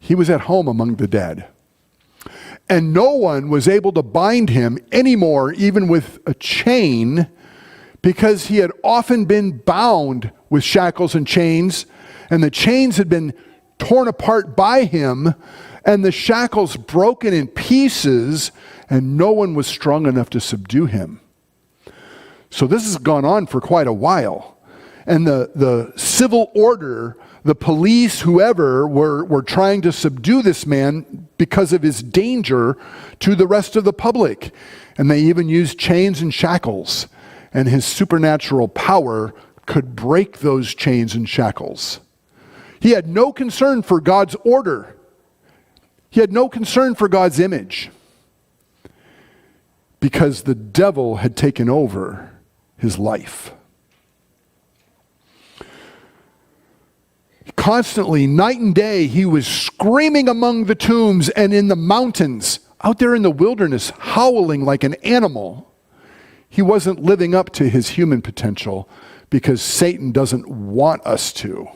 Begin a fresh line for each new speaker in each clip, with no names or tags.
He was at home among the dead. And no one was able to bind him anymore, even with a chain, because he had often been bound with shackles and chains, and the chains had been torn apart by him, and the shackles broken in pieces, and no one was strong enough to subdue him. So this has gone on for quite a while. And the civil order, the police, whoever, were trying to subdue this man because of his danger to the rest of the public. And they even used chains and shackles. And his supernatural power could break those chains and shackles. He had no concern for God's order. He had no concern for God's image. Because the devil had taken over his life. Constantly, night and day, he was screaming among the tombs and in the mountains, out there in the wilderness, howling like an animal. He wasn't living up to his human potential because Satan doesn't want us to.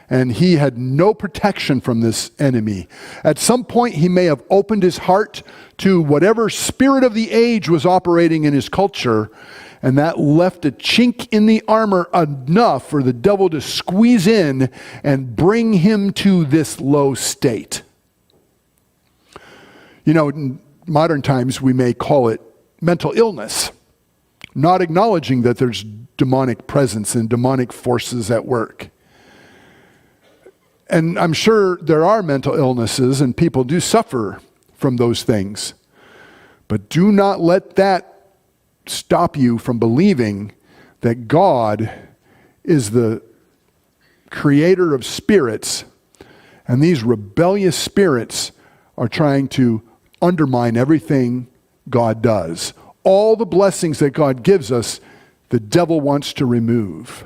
And he had no protection from this enemy. At some point, he may have opened his heart to whatever spirit of the age was operating in his culture, and that left a chink in the armor enough for the devil to squeeze in and bring him to this low state. You know, in modern times, we may call it mental illness, not acknowledging that there's demonic presence and demonic forces at work. And I'm sure there are mental illnesses and people do suffer from those things. But do not let that stop you from believing that God is the creator of spirits, and these rebellious spirits are trying to undermine everything God does. All the blessings that God gives us, the devil wants to remove.